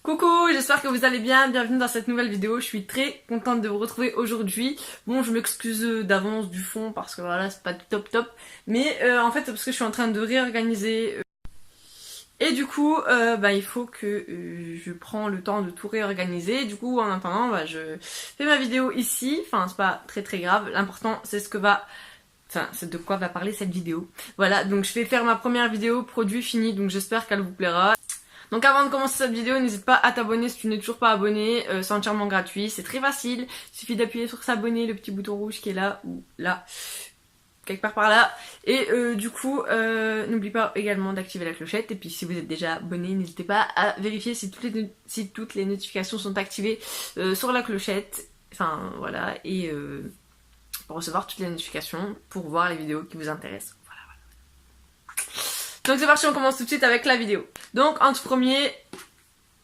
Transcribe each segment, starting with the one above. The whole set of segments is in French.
Coucou, j'espère que vous allez bien, bienvenue dans cette nouvelle vidéo, je suis très contente de vous retrouver aujourd'hui. Bon, je m'excuse d'avance du fond parce que voilà, c'est pas top, mais en fait c'est parce que je suis en train de réorganiser et du coup il faut que je prends le temps de tout réorganiser. Du coup en attendant, je fais ma vidéo ici, enfin c'est pas très grave, l'important c'est c'est de quoi va parler cette vidéo. Voilà, donc je vais faire ma première vidéo produit fini, donc j'espère qu'elle vous plaira. Donc avant de commencer cette vidéo, n'hésite pas à t'abonner si tu n'es toujours pas abonné, c'est entièrement gratuit, c'est très facile, il suffit d'appuyer sur s'abonner, le petit bouton rouge qui est là, ou là, quelque part par là, et n'oublie pas également d'activer la clochette, et puis si vous êtes déjà abonné, n'hésitez pas à vérifier si toutes les notifications sont activées sur la clochette, enfin voilà, et pour recevoir toutes les notifications, pour voir les vidéos qui vous intéressent. Donc c'est parti, on commence tout de suite avec la vidéo. Donc en tout premier,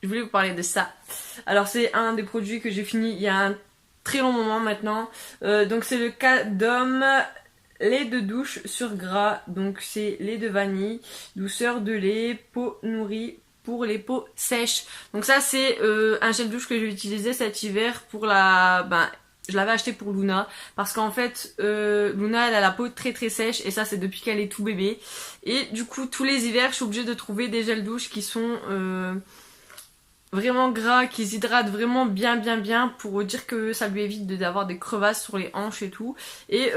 je voulais vous parler de ça. Alors c'est un des produits que j'ai fini il y a un très long moment maintenant. Donc c'est le Cadom lait de douche sur gras. Donc c'est lait de vanille, douceur de lait, peau nourrie pour les peaux sèches. Donc ça c'est un gel douche que j'ai utilisé cet hiver pour je l'avais acheté pour Luna parce qu'en fait Luna elle a la peau très sèche et ça c'est depuis qu'elle est tout bébé et du coup tous les hivers je suis obligée de trouver des gels douche qui sont vraiment gras, qui hydratent vraiment bien pour dire que ça lui évite d'avoir des crevasses sur les hanches et tout. Et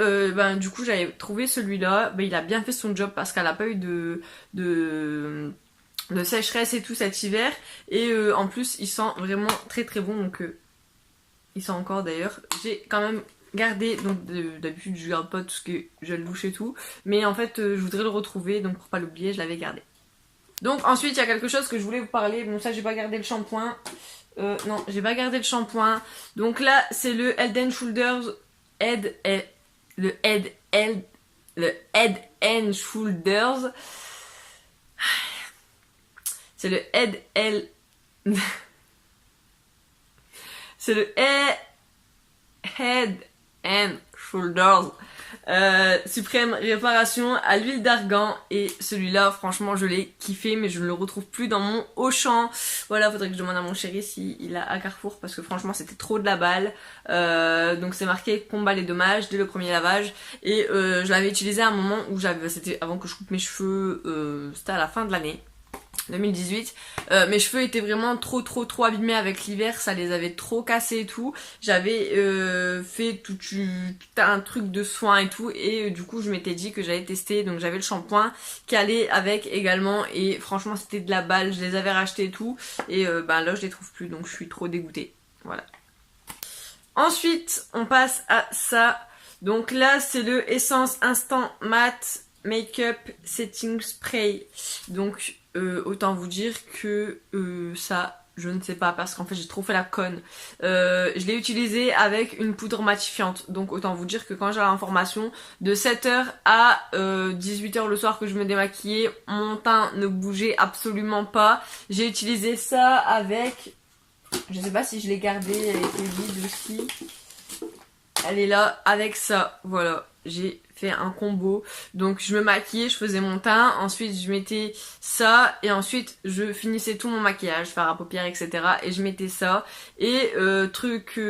du coup j'avais trouvé celui-là, il a bien fait son job parce qu'elle a pas eu de sécheresse et tout cet hiver et en plus il sent vraiment très bon donc il sent encore d'ailleurs. J'ai quand même gardé, donc d'habitude je garde pas tout ce que je le douche et tout, mais en fait je voudrais le retrouver donc pour pas l'oublier je l'avais gardé. Donc ensuite il y a quelque chose que je voulais vous parler, bon ça j'ai pas gardé le shampoing, non j'ai pas gardé le shampoing, donc là c'est le Head and Shoulders, le Head and Shoulders, c'est le c'est le Head and Shoulders Suprême Réparation à l'huile d'argan. Et celui-là franchement je l'ai kiffé, mais je ne le retrouve plus dans mon Auchan. Voilà, faudrait que je demande à mon chéri s'il a à Carrefour parce que franchement c'était trop de la balle. Donc c'est marqué combat les dommages dès le premier lavage. Et je l'avais utilisé à un moment où c'était avant que je coupe mes cheveux, c'était à la fin de l'année 2018. Mes cheveux étaient vraiment trop abîmés avec l'hiver, ça les avait trop cassés et tout. J'avais fait tout un truc de soin et tout et du coup je m'étais dit que j'allais tester, donc j'avais le shampoing qui allait avec également et franchement c'était de la balle, je les avais rachetés et tout et là je les trouve plus donc je suis trop dégoûtée. Voilà. Ensuite on passe à ça. Donc là c'est le Essence Instant Matte Makeup Setting Spray. Donc autant vous dire que ça je ne sais pas parce qu'en fait j'ai trop fait la conne. Je l'ai utilisé avec une poudre matifiante, donc autant vous dire que quand j'ai l'information de 7h à 18h le soir que je me démaquillais, mon teint ne bougeait absolument pas. J'ai utilisé ça avec, je sais pas si je l'ai gardée, elle était vide aussi, elle est là avec ça, voilà. J'ai fait un combo, donc je me maquillais, je faisais mon teint, ensuite je mettais ça et ensuite je finissais tout mon maquillage, fard à paupières etc, et je mettais ça et truc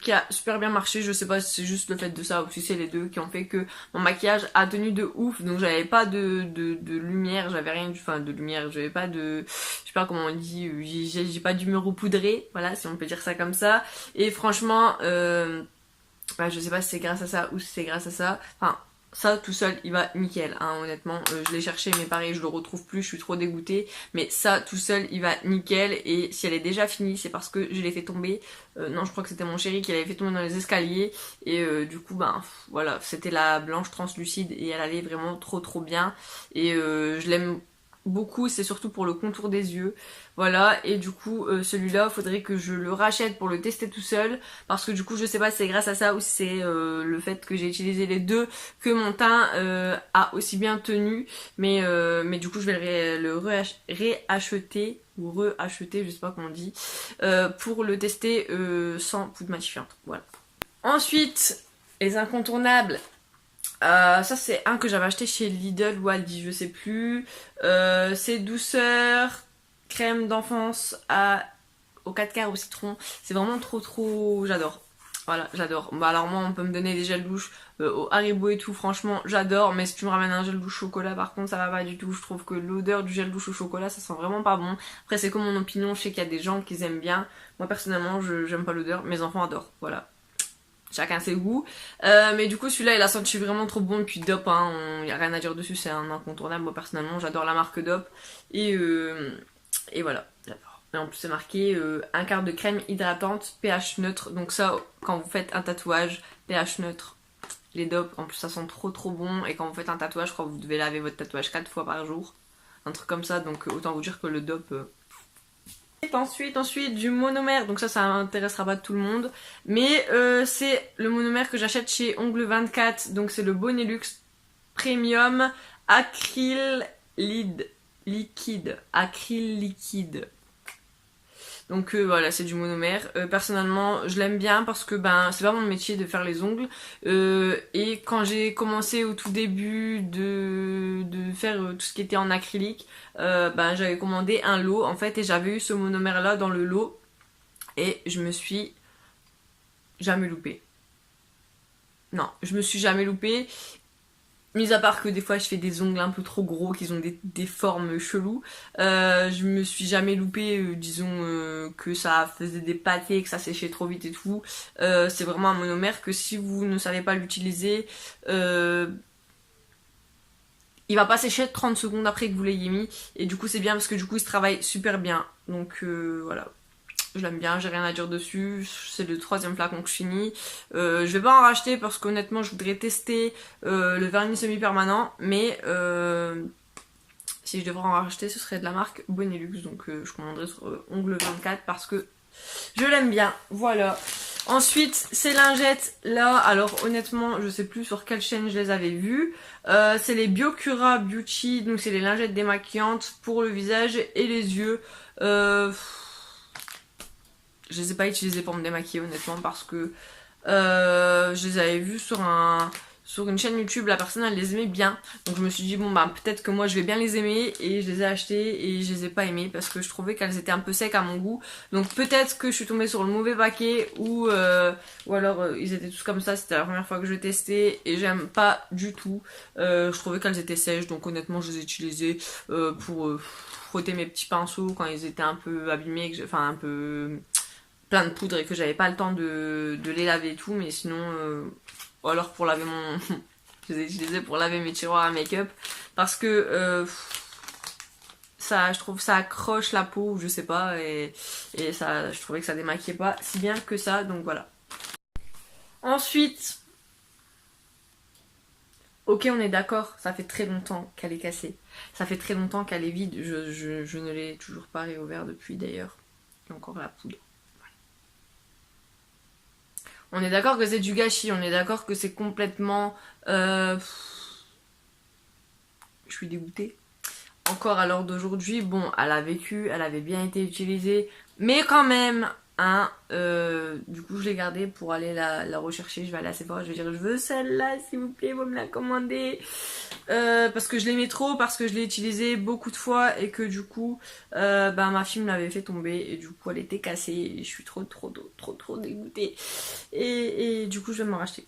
qui a super bien marché, je sais pas si c'est juste le fait de ça ou si c'est les deux qui ont fait que mon maquillage a tenu de ouf. Donc j'avais pas de lumière, j'avais rien de lumière, j'avais pas de, je sais pas comment on dit, j'ai pas d'humeur au poudré, voilà si on peut dire ça comme ça. Et franchement je sais pas si c'est grâce à ça ou si c'est grâce à ça. Enfin, ça tout seul il va nickel, hein, honnêtement. Je l'ai cherché mais pareil je le retrouve plus, je suis trop dégoûtée. Mais ça tout seul il va nickel. Et si elle est déjà finie c'est parce que je l'ai fait tomber. Non, je crois que c'était mon chéri qui l'avait fait tomber dans les escaliers. Et du coup voilà, c'était la blanche translucide et elle allait vraiment trop bien. Et je l'aime beaucoup, c'est surtout pour le contour des yeux, voilà. Et du coup celui-là faudrait que je le rachète pour le tester tout seul parce que du coup je sais pas si c'est grâce à ça ou si c'est le fait que j'ai utilisé les deux que mon teint a aussi bien tenu, mais du coup je vais le réacheter ou reacheter, je sais pas comment on dit, pour le tester sans poudre matifiante, voilà. Ensuite les incontournables. Ça c'est un que j'avais acheté chez Lidl ou Aldi, je sais plus. C'est douceur, crème d'enfance à au 4 quarts au citron. C'est vraiment trop, j'adore. Voilà, j'adore. Bah alors moi, on peut me donner des gels douche au Haribo et tout, franchement, j'adore. Mais si tu me ramènes un gel douche chocolat, par contre, ça va pas du tout. Je trouve que l'odeur du gel douche au chocolat, ça sent vraiment pas bon. Après, c'est comme mon opinion, je sais qu'il y a des gens qui aiment bien. Moi, personnellement, j'aime pas l'odeur. Mes enfants adorent, voilà. Chacun ses goûts. Mais du coup, celui-là, il a senti vraiment trop bon. Et puis Dop, hein, y a rien à dire dessus, c'est un incontournable. Moi, personnellement, j'adore la marque Dop. Et voilà, j'adore. Et en plus, c'est marqué un quart de crème hydratante, pH neutre. Donc ça, quand vous faites un tatouage, pH neutre, les Dop, en plus, ça sent trop bon. Et quand vous faites un tatouage, je crois que vous devez laver votre tatouage 4 fois par jour. Un truc comme ça. Donc autant vous dire que le Dop... Ensuite, du monomère, donc ça intéressera pas tout le monde, mais c'est le monomère que j'achète chez Ongle 24, donc c'est le Bonelux Premium Acryl liquide. Donc voilà, c'est du monomère. Personnellement, je l'aime bien parce que ben c'est pas mon métier de faire les ongles. Et quand j'ai commencé au tout début de faire tout ce qui était en acrylique, ben j'avais commandé un lot en fait et j'avais eu ce monomère là dans le lot et je me suis jamais loupée. Non, je me suis jamais loupée. Mis à part que des fois je fais des ongles un peu trop gros, qu'ils ont des formes cheloues, je me suis jamais loupée, disons que ça faisait des pâtés, que ça séchait trop vite et tout. C'est vraiment un monomère que si vous ne savez pas l'utiliser, il va pas sécher 30 secondes après que vous l'ayez mis. Et du coup c'est bien parce que du coup il se travaille super bien. Donc voilà. Je l'aime bien, j'ai rien à dire dessus, c'est le 3e flacon que je finis. Je vais pas en racheter parce qu'honnêtement je voudrais tester le vernis semi-permanent, mais si je devrais en racheter ce serait de la marque Bonelux, donc je commanderai sur Ongle 24 parce que je l'aime bien, voilà. Ensuite, ces lingettes là, alors honnêtement je sais plus sur quelle chaîne je les avais vues, c'est les Biocura Beauty, donc c'est les lingettes démaquillantes pour le visage et les yeux. Je les ai pas utilisées pour me démaquiller honnêtement parce que je les avais vues sur une chaîne YouTube, la personne elle les aimait bien. Donc je me suis dit bon bah peut-être que moi je vais bien les aimer et je les ai achetées et je les ai pas aimées parce que je trouvais qu'elles étaient un peu secs à mon goût. Donc peut-être que je suis tombée sur le mauvais paquet ou alors ils étaient tous comme ça, c'était la première fois que je testais et j'aime pas du tout. Je trouvais qu'elles étaient sèches donc honnêtement je les ai utilisées pour frotter mes petits pinceaux quand ils étaient un peu abîmés, enfin un peu plein de poudre et que j'avais pas le temps de les laver et tout, mais sinon ou alors pour laver mon je les ai utilisés pour laver mes tiroirs à make-up parce que ça, je trouve ça accroche la peau, je sais pas, et ça, je trouvais que ça démaquillait pas si bien que ça, donc voilà. Ensuite, ok, on est d'accord, ça fait très longtemps qu'elle est cassée, ça fait très longtemps qu'elle est vide, je ne l'ai toujours pas réouvert depuis d'ailleurs, il y a encore la poudre. On est d'accord que c'est du gâchis, on est d'accord que c'est complètement... Je suis dégoûtée. Encore à l'heure d'aujourd'hui, bon, elle a vécu, elle avait bien été utilisée, mais quand même, hein, du coup je l'ai gardée pour aller la rechercher, je vais aller à Sephora, je vais dire je veux celle-là s'il vous plaît, vous me la commandez. Parce que je l'aimais trop, parce que je l'ai utilisée beaucoup de fois et que du coup bah, ma fille me l'avait fait tomber et du coup elle était cassée et je suis trop dégoûtée et du coup je vais m'en racheter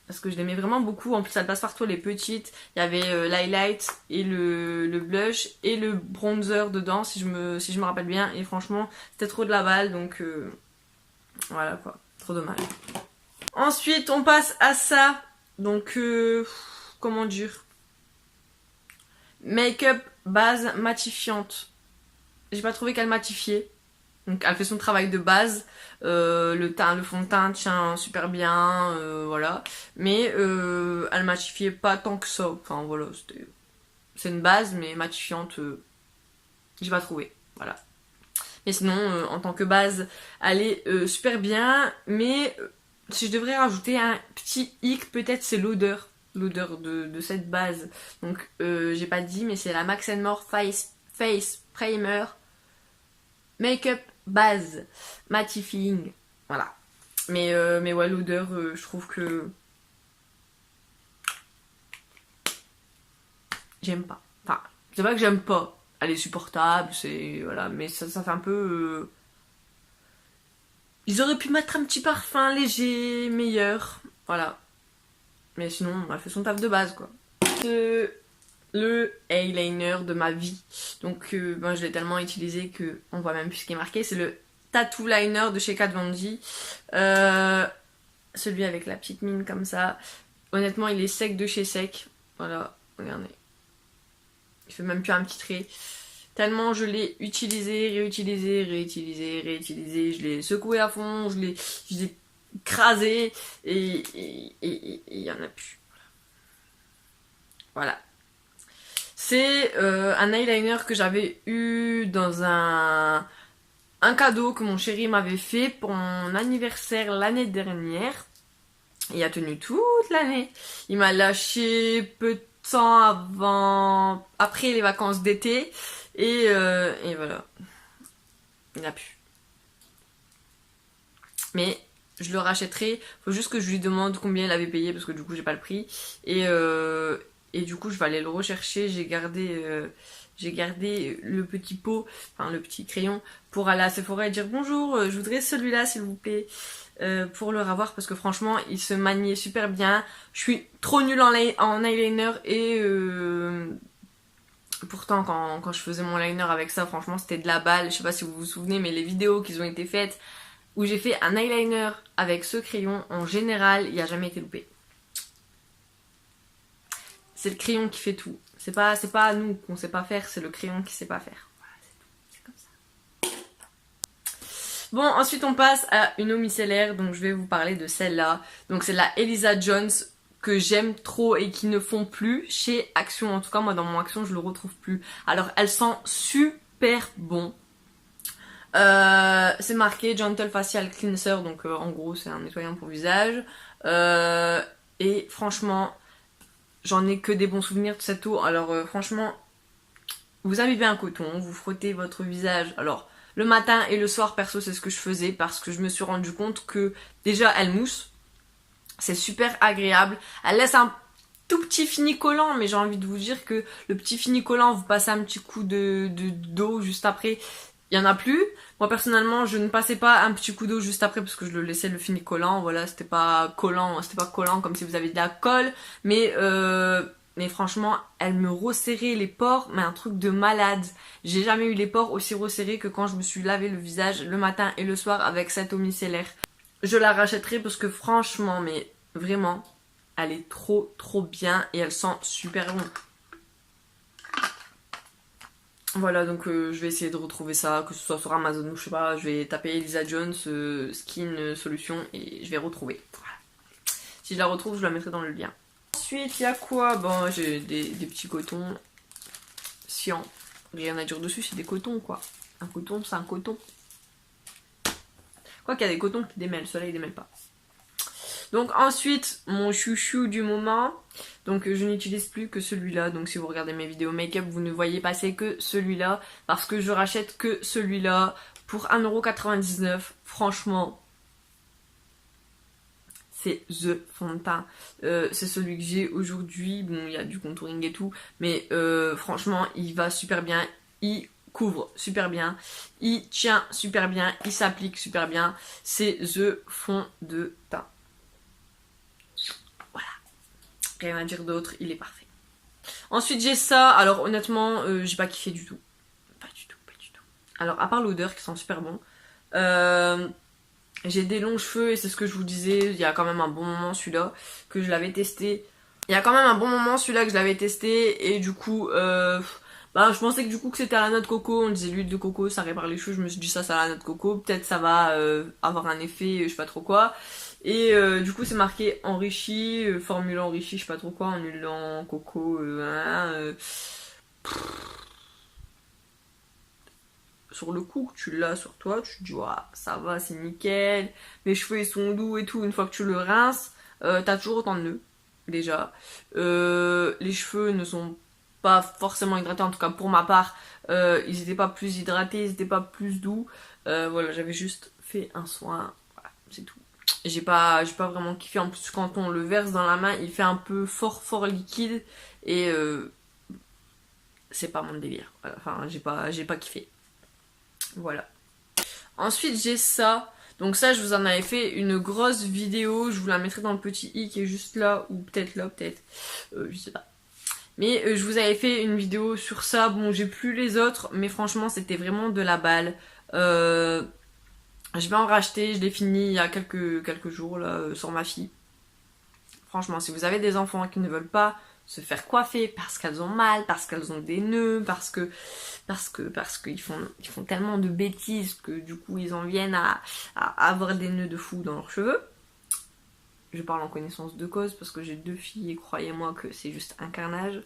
parce que je l'aimais vraiment beaucoup. En plus elle passe partout, elle est petite, il y avait l'highlight et le blush et le bronzer dedans si je me rappelle bien et franchement c'était trop de la balle donc voilà quoi, trop dommage. Ensuite on passe à ça, donc comment dire, make-up base matifiante. J'ai pas trouvé qu'elle matifiait. Donc elle fait son travail de base. Le fond de teint tient super bien, voilà. Mais elle matifiait pas tant que ça. Enfin voilà, c'est une base, mais matifiante, j'ai pas trouvé. Voilà. Mais sinon, en tant que base, elle est super bien. Mais si je devrais rajouter un petit hic, peut-être c'est l'odeur. L'odeur de cette base. Donc j'ai pas dit, mais c'est la Max More Face Primer Make-up base mattifying. Voilà. Mais ouais, l'odeur, je trouve que j'aime pas. Enfin, c'est pas que j'aime pas. Elle est supportable, c'est voilà, mais ça fait un peu Ils auraient pu mettre un petit parfum léger, meilleur. Voilà. Mais sinon, on a fait son taf de base, quoi. Le eyeliner de ma vie. Donc, ben, je l'ai tellement utilisé que on voit même plus ce qui est marqué. C'est le Tattoo Liner de chez Kat Von D. Celui avec la petite mine comme ça. Honnêtement, il est sec de chez sec. Voilà, regardez. Il fait même plus un petit trait. Tellement je l'ai utilisé, réutilisé, réutilisé, réutilisé. Je l'ai secoué à fond, je l'ai écrasé et il y en a plus. Voilà. C'est un eyeliner que j'avais eu dans un cadeau que mon chéri m'avait fait pour mon anniversaire l'année dernière. Il a tenu toute l'année. Il m'a lâché peu de temps après les vacances d'été. Et voilà. Il a pu. Mais je le rachèterai. Faut juste que je lui demande combien il avait payé parce que du coup j'ai pas le prix. Et du coup je vais aller le rechercher. J'ai gardé le petit pot, enfin le petit crayon pour aller à Sephora et dire bonjour, je voudrais celui-là s'il vous plaît. Pour le revoir parce que franchement il se maniait super bien. Je suis trop nulle en eyeliner et pourtant quand je faisais mon liner avec ça franchement c'était de la balle. Je sais pas si vous vous souvenez mais les vidéos qui ont été faites où j'ai fait un eyeliner avec ce crayon en général il n'y a jamais été loupé. C'est le crayon qui fait tout. C'est pas nous qu'on sait pas faire, c'est le crayon qui sait pas faire. Voilà, c'est tout. C'est comme ça. Bon, ensuite on passe à une eau micellaire, donc je vais vous parler de celle-là. Donc c'est la Elisa Jones que j'aime trop et qui ne font plus chez Action. En tout cas moi dans mon Action je le retrouve plus. Alors elle sent super bon. C'est marqué Gentle Facial Cleanser, donc en gros c'est un nettoyant pour visage. Et franchement j'en ai que des bons souvenirs de cette eau. Alors franchement vous imbibez un coton, vous frottez votre visage. Alors le matin et le soir, perso, c'est ce que je faisais parce que je me suis rendu compte que déjà elle mousse, c'est super agréable. Elle laisse un tout petit fini collant, mais j'ai envie de vous dire que le petit fini collant, vous passez un petit coup d'eau juste après, il y en a plus. Moi personnellement, je ne passais pas un petit coup d'eau juste après parce que je le laissais le fini collant. Voilà, c'était pas collant comme si vous avez de la colle, mais franchement, elle me resserrait les pores, mais un truc de malade. J'ai jamais eu les pores aussi resserrés que quand je me suis lavé le visage le matin et le soir avec cette eau micellaire. Je la rachèterai parce que franchement, mais vraiment, elle est trop bien et elle sent super bon. Voilà, donc je vais essayer de retrouver ça, que ce soit sur Amazon ou je sais pas, je vais taper Elisa Jones Skin Solution et je vais retrouver. Voilà. Si je la retrouve, je la mettrai dans le lien. Ensuite, il y a quoi? Bon, j'ai des petits cotons. Sian. Rien à dire dessus, c'est des cotons quoi. Un coton, c'est un coton. Quoi qu'il y a des cotons qui démêlent, ceux-là ils démêlent pas. Donc ensuite, mon chouchou du moment. Donc je n'utilise plus que celui-là. Donc si vous regardez mes vidéos make-up, vous ne voyez passer que celui-là. Parce que je rachète que celui-là pour 1,99€. Franchement, c'est The fond de teint. C'est celui que j'ai aujourd'hui. Bon, il y a du contouring et tout. Mais franchement, il va super bien. Il couvre super bien. Il tient super bien. Il s'applique super bien. C'est The fond de teint. Voilà. Rien à dire d'autre. Il est parfait. Ensuite, j'ai ça. Alors honnêtement, j'ai pas kiffé du tout. Pas du tout, pas du tout. Alors, à part l'odeur qui sent super bon. J'ai des longs cheveux et c'est ce que je vous disais, il y a quand même un bon moment celui-là que je l'avais testé. Il y a quand même un bon moment celui-là que je l'avais testé et du coup, bah, je pensais que du coup que c'était à la noix de coco, on disait l'huile de coco ça répare les cheveux, je me suis dit ça c'est à la noix de coco, peut-être ça va avoir un effet je sais pas trop quoi. Et du coup c'est marqué enrichi, formule enrichi je sais pas trop quoi, en huile en coco, sur le coup que tu l'as sur toi, tu te dis ouais, ça va, c'est nickel, mes cheveux ils sont doux et tout, une fois que tu le rinces, t'as toujours autant de nœuds, déjà. Les cheveux ne sont pas forcément hydratés, en tout cas pour ma part, ils étaient pas plus hydratés, ils étaient pas plus doux. Voilà, j'avais juste fait un soin, voilà, c'est tout. J'ai pas vraiment kiffé, en plus quand on le verse dans la main, il fait un peu fort liquide, et c'est pas mon délire. Voilà, enfin, j'ai pas kiffé. Voilà. Ensuite, j'ai ça. Donc ça, je vous en avais fait une grosse vidéo, je vous la mettrai dans le petit i qui est juste là, ou peut-être là, peut-être, je sais pas. Mais je vous avais fait une vidéo sur ça, bon j'ai plus les autres, mais franchement c'était vraiment de la balle. Je vais en racheter, je l'ai fini il y a quelques jours là, sur ma fille. Franchement, si vous avez des enfants qui ne veulent pas se faire coiffer parce qu'elles ont mal, parce qu'elles ont des nœuds, parce qu'ils font tellement de bêtises que du coup ils en viennent à avoir des nœuds de fou dans leurs cheveux. Je parle en connaissance de cause parce que j'ai 2 filles et croyez-moi que c'est juste un carnage.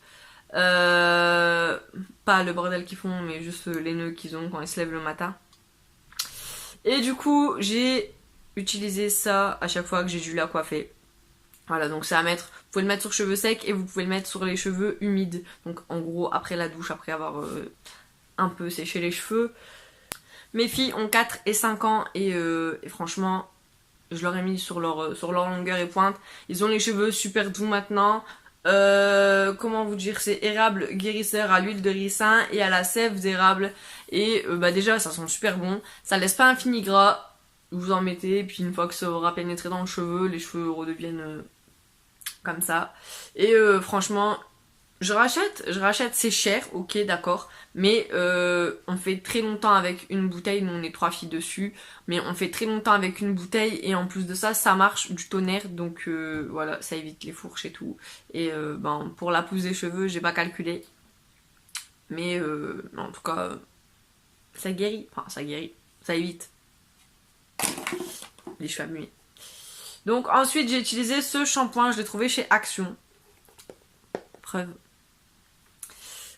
Pas le bordel qu'ils font, mais juste les nœuds qu'ils ont quand ils se lèvent le matin. Et du coup, j'ai utilisé ça à chaque fois que j'ai dû la coiffer. Voilà, donc c'est à mettre, vous pouvez le mettre sur cheveux secs et vous pouvez le mettre sur les cheveux humides. Donc en gros, après la douche, après avoir un peu séché les cheveux. Mes filles ont 4 et 5 ans et franchement, je leur ai mis sur leur longueur et pointe. Ils ont les cheveux super doux maintenant. Comment vous dire, c'est érable guérisseur à l'huile de ricin et à la sève d'érable. Et bah déjà, ça sent super bon. Ça laisse pas un fini gras. Vous en mettez, et puis une fois que ça aura pénétré dans le cheveu, les cheveux redeviennent comme ça. Et franchement, je rachète, c'est cher, ok, d'accord, mais on fait très longtemps avec une bouteille, nous on est 3 filles dessus, mais on fait très longtemps avec une bouteille, et en plus de ça, ça marche du tonnerre, donc voilà, ça évite les fourches et tout. Et ben, pour la pousse des cheveux, j'ai pas calculé, mais en tout cas, ça guérit, ça évite les cheveux abîmés. Donc ensuite j'ai utilisé ce shampoing, je l'ai trouvé chez Action. Preuve.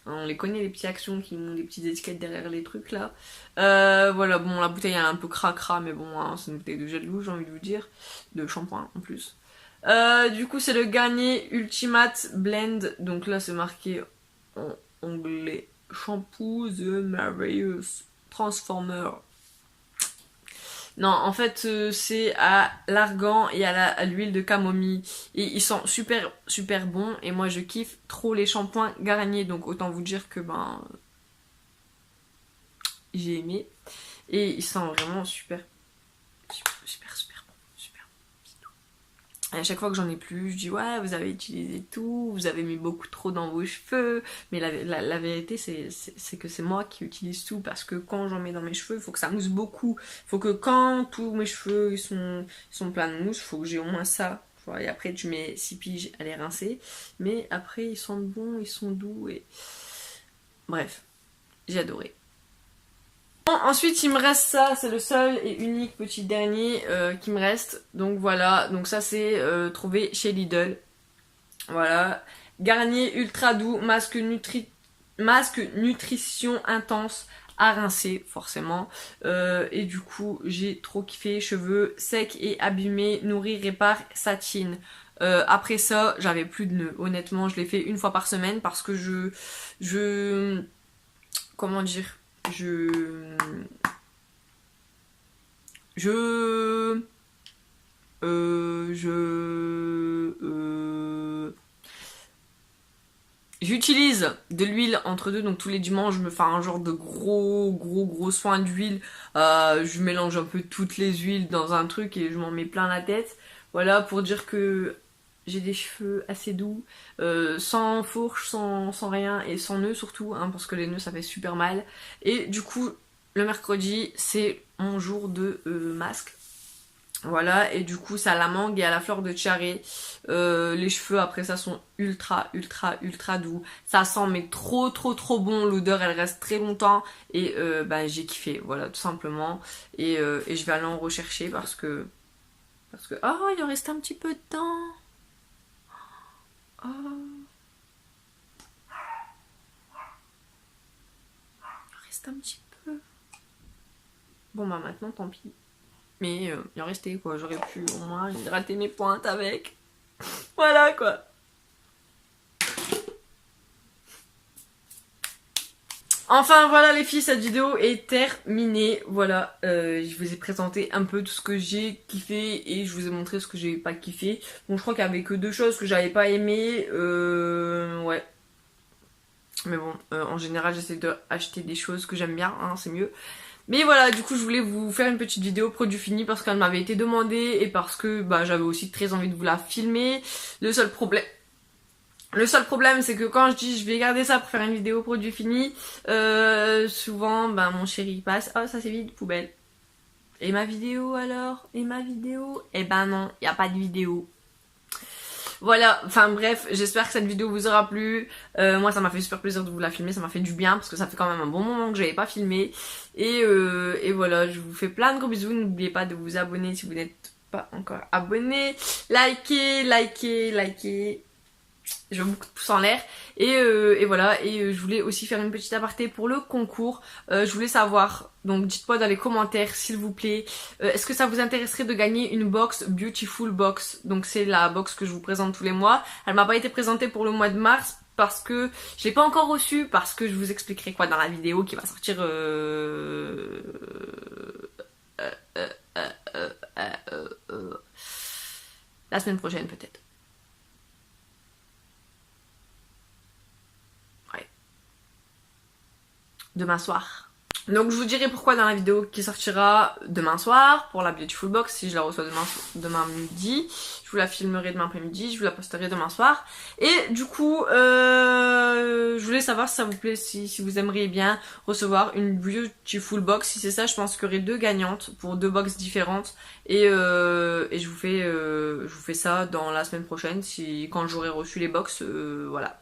On les connaît les petits Action qui ont des petites étiquettes derrière les trucs là. Voilà, bon la bouteille est un peu cracra mais bon hein, c'est une bouteille de gel douche j'ai envie de vous dire. De shampoing en plus. Du coup c'est le Garnier Ultimate Blend. Donc là c'est marqué en anglais. Shampoo The Marvelous Transformer. Non, en fait, c'est à l'argan et à l'huile de camomille. Et ils sont super, super bons. Et moi, je kiffe trop les shampoings Garnier. Donc, autant vous dire que, j'ai aimé. Et ils sont vraiment super, super, super bons. Super bons. Et à chaque fois que j'en ai plus, je dis, ouais, vous avez utilisé tout. Vous avez mis beaucoup trop dans vos cheveux. Mais la vérité, c'est que c'est moi qui utilise tout. Parce que quand j'en mets dans mes cheveux, il faut que ça mousse beaucoup. Il faut que quand tous mes cheveux ils sont pleins de mousse, il faut que j'ai au moins ça. Et après, tu mets 6 piges à les rincer. Mais après, ils sentent bon, ils sont doux. Et bref, j'ai adoré. Bon, ensuite, il me reste ça. C'est le seul et unique petit dernier qui me reste. Donc voilà. Donc ça, c'est trouvé chez Lidl. Voilà. Garnier ultra doux, masque nutrition intense à rincer forcément. Et du coup j'ai trop kiffé. Cheveux secs et abîmés, nourris, répare, satine. Après ça j'avais plus de nœuds. Honnêtement je l'ai fait une fois par semaine parce que comment dire, j'utilise de l'huile entre deux, donc tous les dimanches je me fais un genre de gros soin d'huile. Je mélange un peu toutes les huiles dans un truc et je m'en mets plein la tête. Voilà, pour dire que j'ai des cheveux assez doux, sans fourche, sans rien et sans nœuds surtout, hein, parce que les nœuds ça fait super mal. Et du coup, le mercredi c'est mon jour de masque. Voilà, et du coup, ça a la mangue et à la fleur de Tcharé. Les cheveux, après ça, sont ultra doux. Ça sent, mais trop bon. L'odeur, elle reste très longtemps. Et j'ai kiffé, voilà, tout simplement. Et je vais aller en rechercher parce que... Oh, il en reste un petit peu dedans. Oh. Il en reste un petit peu. Bon, bah maintenant, tant pis. Mais il en restait quoi, j'aurais pu au moins hydrater mes pointes avec. Voilà quoi. Enfin voilà les filles, cette vidéo est terminée. Voilà, je vous ai présenté un peu tout ce que j'ai kiffé et je vous ai montré ce que j'ai pas kiffé. Bon je crois qu'il y avait que 2 choses que j'avais pas aimé. Ouais. Mais bon, en général j'essaie d'acheter des choses que j'aime bien, hein, c'est mieux. Mais voilà, du coup je voulais vous faire une petite vidéo produit fini parce qu'elle m'avait été demandée et parce que bah, j'avais aussi très envie de vous la filmer. Le seul problème c'est que quand je dis je vais garder ça pour faire une vidéo produit fini, souvent bah, mon chéri passe, oh ça c'est vide, poubelle. Et ma vidéo alors? Et ma vidéo? Eh ben non, y a pas de vidéo. Voilà, enfin bref, j'espère que cette vidéo vous aura plu. Moi ça m'a fait super plaisir de vous la filmer, ça m'a fait du bien parce que ça fait quand même un bon moment que j'avais pas filmé. Et voilà, je vous fais plein de gros bisous. N'oubliez pas de vous abonner si vous n'êtes pas encore abonné. Likez. Je veux beaucoup de pouces en l'air. Et voilà, je voulais aussi faire une petite aparté pour le concours. Je voulais savoir, donc dites-moi dans les commentaires s'il vous plaît, est-ce que ça vous intéresserait de gagner une box Beautiful Box? Donc c'est la box que je vous présente tous les mois. Elle m'a pas été présentée pour le mois de mars parce que je l'ai pas encore reçue, parce que je vous expliquerai quoi dans la vidéo qui va sortir la semaine prochaine peut-être. Demain soir. Donc je vous dirai pourquoi dans la vidéo qui sortira demain soir pour la Beautiful Box, si je la reçois demain midi. Je vous la filmerai demain après-midi, je vous la posterai demain soir. Et du coup, je voulais savoir si ça vous plaît, si vous aimeriez bien recevoir une Beautiful Box. Si c'est ça, je pense qu'il y aurait 2 gagnantes pour 2 box différentes. Et je vous fais ça dans la semaine prochaine, quand j'aurai reçu les box, voilà.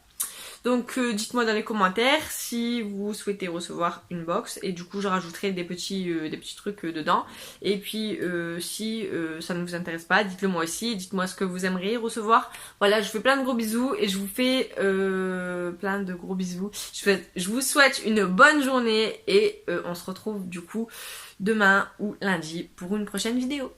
Donc dites-moi dans les commentaires si vous souhaitez recevoir une box et du coup je rajouterai des petits trucs dedans. Et puis si ça ne vous intéresse pas, dites-le moi aussi, dites-moi ce que vous aimeriez recevoir. Voilà, je vous fais plein de gros bisous et je vous fais plein de gros bisous. Je vous souhaite une bonne journée et on se retrouve du coup demain ou lundi pour une prochaine vidéo.